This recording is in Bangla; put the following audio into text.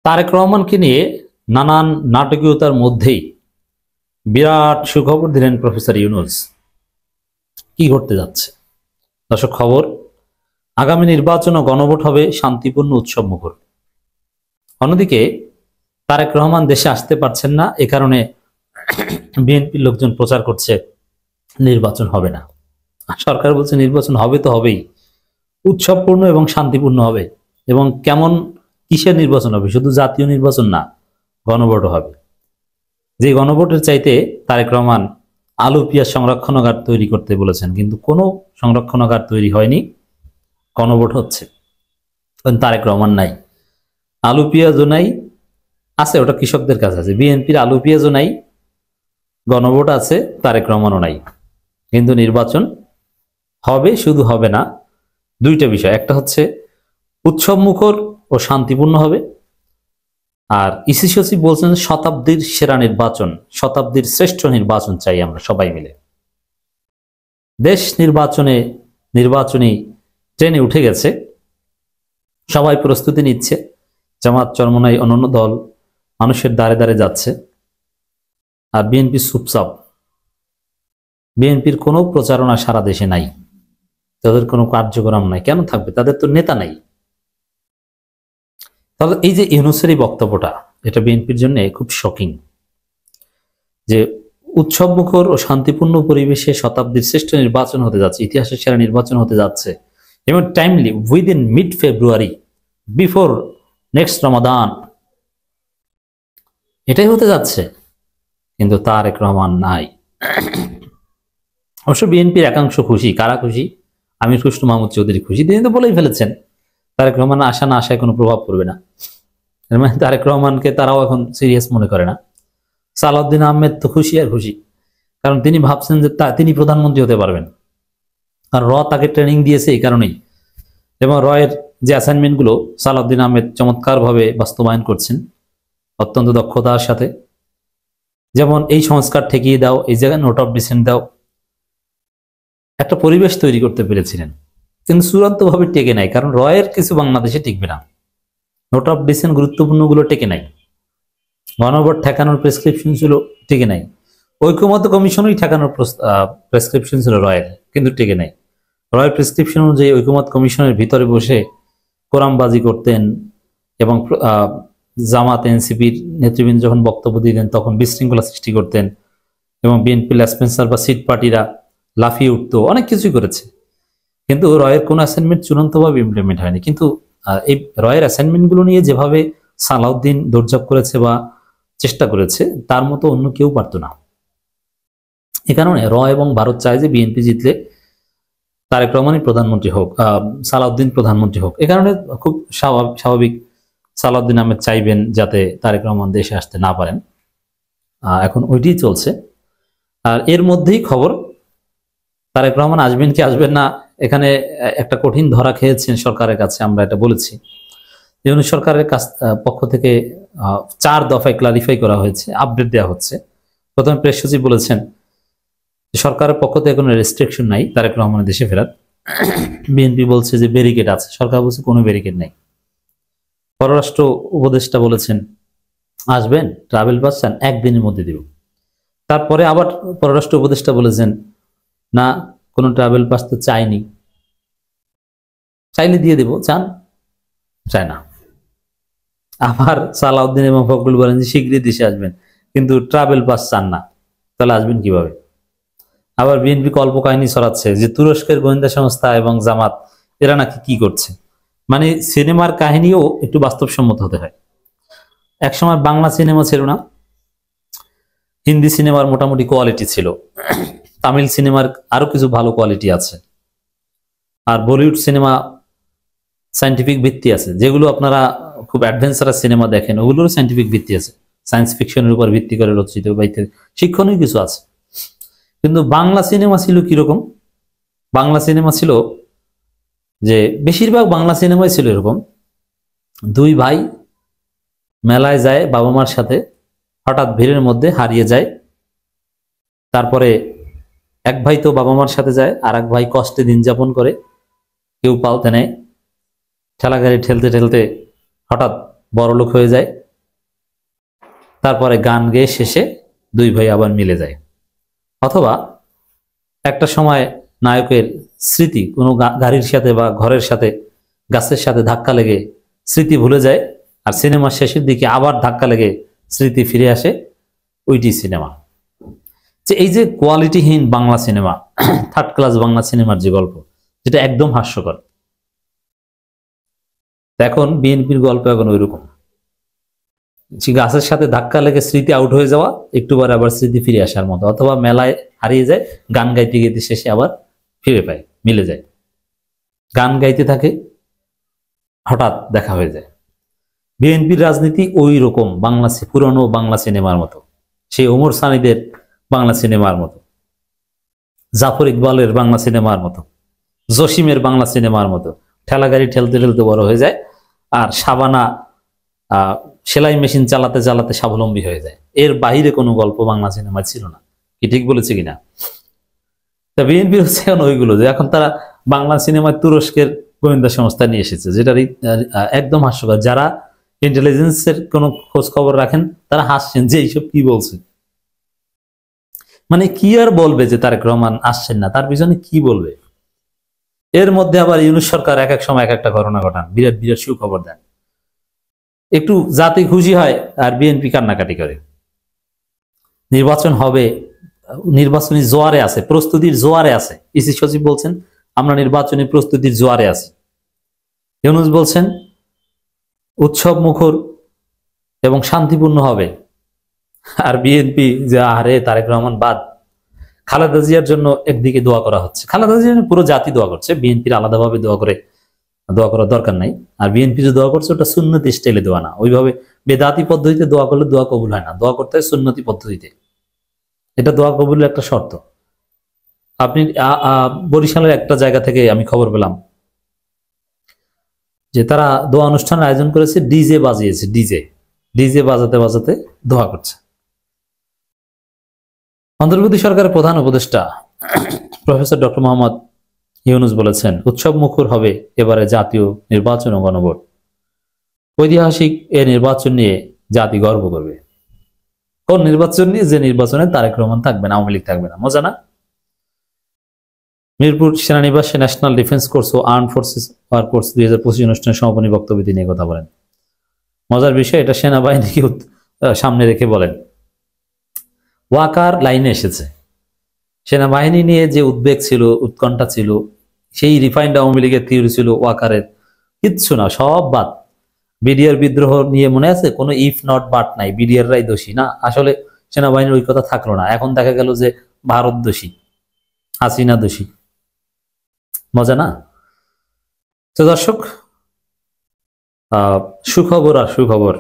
তারেক রহমানকে নিয়ে নানান নাটকীয়তার মধ্যেই বিরাট সুখবর দিলেন প্রফেসর ইউনূস। কি ঘটতে যাচ্ছে দর্শক? খবর, আগামী নির্বাচন ও গণভোট হবে শান্তিপূর্ণ উৎসব মুখর। অন্যদিকে তারেক রহমান দেশে আসতে পারছেন না, এ কারণে বিএনপির লোকজন প্রচার করছে নির্বাচন হবে না। সরকার বলছে নির্বাচন হবে তো হবেই, উৎসবপূর্ণ এবং শান্তিপূর্ণ হবে। এবং কেমন, কিসের নির্বাচন হবে? শুধু জাতীয় নির্বাচন না, গণভোটও হবে। যে গণভোটের চাইতে তারেক রহমান আলু পেঁয়াজ সংরক্ষণাগার তৈরি করতে বলেছেন, কিন্তু কোনো সংরক্ষণাগার তৈরি হয়নি, গণভোট হচ্ছে। তারেক রহমান নাই, আলু পেঁয়াজও নাই, আছে ওটা কৃষকদের কাছে আছে। বিএনপির আলু পেঁয়াজও নাই, গণভোট আছে, তারেক রহমানও নাই, কিন্তু নির্বাচন হবে। শুধু হবে না, দুইটা বিষয়, একটা হচ্ছে উৎসব মুখর ও শান্তিপূর্ণ হবে। আর ইসি সচিব বলছেন শতাব্দীর সেরা নির্বাচন, শতাব্দীর শ্রেষ্ঠ নির্বাচন চাই আমরা সবাই মিলে। দেশ নির্বাচনী ট্রেনে উঠে গেছে, সবাই প্রস্তুতি নিচ্ছে। জামাত, চরমনাই, অন্যান্য দল মানুষের দ্বারে দ্বারে যাচ্ছে, আর বিএনপি চুপচাপ। বিএনপির কোনো প্রচারণা সারা দেশে নাই, তাদের কোনো কার্যক্রম নাই। কেন থাকবে? তাদের তো নেতা নাই। তাহলে এই যে ইউনূসের এই বক্তব্যটা, এটা বিএনপির জন্য খুব শকিং, যে উৎসব মুখর ও শান্তিপূর্ণ পরিবেশে শতাব্দীর শ্রেষ্ঠ নির্বাচন হতে যাচ্ছে, ইতিহাসের সেরা নির্বাচন হতে যাচ্ছে, এবং টাইমলি উইদিন মিড ফেব্রুয়ারি, বিফোর নেক্সট রমাদান, এটাই হতে যাচ্ছে। কিন্তু তারেক রহমান নাই। অবশ্য বিএনপির একাংশ খুশি। কারা খুশি? আমির খসরু মাহমুদ চৌধুরী খুশি। তিনি তো বলেই ফেলেছেন তারেক রহমান আসা না আসায় কোনো প্রভাব পড়বে না। মানে তারেক রহমানকে তারাও এখন সিরিয়াস মনে করে না। সালাউদ্দিন আহমেদ তো খুশি আর খুশি, কারণ তিনি ভাবছেন যে তিনি প্রধানমন্ত্রী হতে পারবেন। আর তাকে ট্রেনিং দিয়েছে এই কারণেই, এবং এর যে অ্যাসাইনমেন্টগুলো সালাউদ্দিন আহমেদ চমৎকারভাবে বাস্তবায়ন করছেন অত্যন্ত দক্ষতার সাথে। যেমন এই সংস্কার ঠেকিয়ে দাও, এই জায়গায় নোট অফ ডিসেন্ট দাও, একটা পরিবেশ তৈরি করতে পেরেছিলেন, কিন্তু চূড়ান্তভাবে টেকে নাই। কারণ এর কিছু বাংলাদেশে টিকবে না, নোট অফ ডিসেন্ট গুরুত্বপূর্ণগুলো টেকে নাই, গণভোট ঠেকানোর প্রেসক্রিপশন ছিল, টেকে নাই। ঐকমত্য কমিশনই ঠেকানোর প্রেসক্রিপশন ছিল এর, কিন্তু টেকে নাই। এর প্রেসক্রিপশন অনুযায়ী ঐকমত্য কমিশনের ভিতরে বসে কোরআনবাজি করতেন, এবং জামাত এনসিপির নেতৃবৃন্দ যখন বক্তব্য দিতেন তখন বিশৃঙ্খলা সৃষ্টি করতেন, এবং বিএনপি লেসপেন্সার বা সিট পার্টিরা লাফিয়ে উঠতো, অনেক কিছুই করেছে। কিন্তু এর কোনো অ্যাসাইনমেন্ট চূড়ান্তভাবে ইমপ্লিমেন্ট হয়নি। কিন্তু এই এর অ্যাসাইনমেন্টগুলো নিয়ে যেভাবে সালাউদ্দিন দৌড়ঝাঁপ করেছে বা চেষ্টা করেছে, তার মতো অন্য কেউ পারতো না। এ কারণে এবং ভারত চায় যে বিএনপি জিতলে তারেক রহমানই প্রধানমন্ত্রী হোক, সালাউদ্দিন প্রধানমন্ত্রী হোক। এ কারণে খুব স্বাভাবিক সালাউদ্দিন আহমেদ চাইবেন যাতে তারেক রহমান দেশে আসতে না পারেন। এখন ওইটাই চলছে। আর এর মধ্যেই খবর, তারেক রহমান আসবেন কি আসবেন না, এখানে একটা কঠিন ধরা খেয়েছেন সরকারের কাছে। আমরা এটা বলেছি, ইউনূস সরকারের পক্ষ থেকে 4 দফায় ক্লারিফাই করা হয়েছে, আপডেট দেওয়া হচ্ছে। প্রথমে প্রেস সচিব বলেছেন সরকারের পক্ষ থেকে কোনো রেস্ট্রিকশন নাই তারেক রহমানের দেশে ফেরার। বিএনপি বলছে যে ব্যারিকেড আছে, সরকার বলছে কোনো ব্যারিকেড নেই। পররাষ্ট্র উপদেষ্টা বলেছেন আসবেন, ট্রাভেল পাস চান, একদিনের মধ্যে দিব। তারপরে আবার পররাষ্ট্র উপদেষ্টা বলেছেন না, কোনো ট্রাভেল পাস তো চাইনি, চাইলে দিয়ে দেব, চান, চায় না। আবার সালাউদ্দিন এবং ফখরুল বলেন যে শীঘ্রই দেশে আসবেন, কিন্তু ট্রাভেল পাস চান না। তাহলে আসবেন কিভাবে? আবার বিএনপি কল্প কাহিনী ছড়াচ্ছে যে তুরস্কের গোয়েন্দা সংস্থা এবং জামাত এরা নাকি কি করছে। মানে সিনেমার কাহিনীও একটু বাস্তবসম্মত হতে হয়। একসময় বাংলা সিনেমা ছিল না, হিন্দি সিনেমার মোটামুটি কোয়ালিটি ছিল, তামিল সিনেমার আরো কিছু ভালো কোয়ালিটি আছে, আর বলিউড সিনেমা সায়েন্টিফিক ভিত্তি আছে। যেগুলো আপনারা খুব অ্যাডভেঞ্চারাস সিনেমা দেখেন, ওগুলোর সায়েন্টিফিক ভিত্তি আছে, সায়েন্স ফিকশনের উপর ভিত্তি করে রচিত বা শিক্ষণীয় কিছু আছে। কিন্তু বাংলা সিনেমা ছিল কিরকম? বাংলা সিনেমা ছিল যে বেশিরভাগ বাংলা সিনেমাই ছিল এরকম, 2 ভাই মেলায় যায় বাবা মার সাথে, হঠাৎ ভিড়ের মধ্যে হারিয়ে যায়। তারপরে এক ভাই তো বাবা মার সাথে যায়, আর এক ভাই কষ্টে দিন যাপন করে, কেউ পালতে নেয়, ঠেলাগাড়ি ঠেলতে ঠেলতে হঠাৎ বড়লোক হয়ে যায়, তারপরে গান গেয়ে শেষে দুই ভাই আবার মিলে যায়। অথবা একটা সময় নায়কের স্মৃতি কোনো গাড়ির সাথে বা ঘরের সাথে গাছের সাথে ধাক্কা লেগে স্মৃতি ভুলে যায়, আর সিনেমার শেষের দিকে আবার ধাক্কা লেগে স্মৃতি ফিরে আসে, ওইটি সিনেমা। যে এই যে কোয়ালিটিহীন Bangla cinema, third class Bangla সিনেমার যে গল্প, যেটা একদম হাস্যকর, এখন বিএনপির গল্প এখন ওইরকম, গাছের সাথে ধাক্কা লেগে স্মৃতি আউট হয়ে যাওয়া, একটু পরে আবার স্মৃতি ফিরে আসার মতো, অথবা মেলায় হারিয়ে যায়, গান গাইতে গাইতে শেষে আবার ফিরে পায়, মিলে যায়, গান গাইতে থাকে, হঠাৎ দেখা হয়ে যায়। বিএনপির রাজনীতি ওই রকম বাংলা পুরনো বাংলা সিনেমার মতো, সেই ওমর সানিদের বাংলা সিনেমার মতো, জাফর ইকবালের বাংলা সিনেমার মতো, জসিমের বাংলা সিনেমার মতো, ঠেলাগাড়ি ঠেলতে ঠেলতে বড় হয়ে যায়, আর শাবানা সেলাই মেশিন চালাতে চালাতে স্বাবলম্বী হয়ে যায়। এর বাইরে কোনো গল্প বাংলা সিনেমায় ছিল না। কি ঠিক বলেছে কিনা? তা বিএনপি হচ্ছে এখন ওইগুলো, যে এখন তারা বাংলা সিনেমায় তুরস্কের গোয়েন্দা সংস্থা নিয়ে এসেছে, যেটা একদম হাস্যকর। যারা ইন্টেলিজেন্সের কোনো খোঁজ খবর রাখেন তারা হাসছেন যে এইসব কি বলছে, মানে কি আর বলবে যে তারেক রহমান আসছেন না, তার পিছনে কি বলবে। এর মধ্যে আবার ইউনূস সরকার এক এক সময় এক একটা ঘটনা ঘটান, বিরাট বিরাট সুখবর দেন, একটু জাতি খুশি হয় আর বিএনপি কান্নাকাটি করে। নির্বাচন হবে, নির্বাচনী জোয়ারে আছে, প্রস্তুতির জোয়ারে আছে। ইসি সচিব বলছেন আমরা নির্বাচনী প্রস্তুতির জোয়ারে আছি। ইউনূস বলছেন উৎসব মুখর এবং শান্তিপূর্ণ হবে। আর বিএনপি যে আরে তারেক রহমান বাদ, খালেদা জিয়ার জন্য একদিকে দোয়া করা হচ্ছে, খালেদা জিয়ার জন্য পুরো জাতি দোয়া করছে, বিএনপির আলাদাভাবে দোয়া করার দরকার নাই। আর বিএনপি যে দোয়া করছে ওটা সুন্নতি স্টাইলে দোয়া না, ওইভাবে বেদাতি পদ্ধতিতে দোয়া করলে দোয়া কবুল হয় না, দোয়া করতে হয় সুন্নতি পদ্ধতিতে। এটা দোয়া কবুলের একটা শর্ত। আপনি বরিশালের একটা জায়গা থেকে আমি খবর পেলাম যে তারা দোয়া অনুষ্ঠানের আয়োজন করেছে, ডিজে বাজিয়েছে, ডিজে বাজাতে বাজাতে দোয়া করছে। অন্তর্বর্তী সরকারের প্রধান উপদেষ্টা প্রফেসর ডক্টর মোহাম্মদ ইউনূস বলেছেন উৎসব মুখর হবে এবারে জাতীয় নির্বাচন ও গণভোট, ঐতিহাসিক এ নির্বাচন নিয়ে জাতি গর্ব করবে। কোন নির্বাচন নিয়ে? যে নির্বাচনে তারেক রহমান থাকবে না, আওয়ামী লীগ থাকবে না। মজা না? মিরপুর সেনানিবাসে ন্যাশনাল ডিফেন্স কোর্স ও আর্ম ফোর্সেস ওয়ার্কফোর্স 2025 অনুষ্ঠানের সমাপনী বক্তব্য নিয়ে কথা বলেন। মজার বিষয়, এটা সেনাবাহিনীকে সামনে রেখে বলেন। ওয়াকার লাইনে এসেছে, সেনাবাহিনী নিয়ে যে উদ্বেগ ছিল, উৎকণ্ঠা ছিল, সেই রিফাইন্ড আওয়ামী লীগের থিওরি ছিল ওয়াকারের, কিচ্ছু না, সব বাদ। বিডিআর বিদ্রোহ নিয়ে মনে আছে, কোনো ইফ নট বাট নাই, বিডিআররাই দোষী না। আসলে সেনাবাহিনীর ওই কথা থাকলো না, এখন দেখা গেল যে ভারত দোষী, হাসিনা দোষী। মজা না? তো দর্শক, সুখবর আর সুখবর,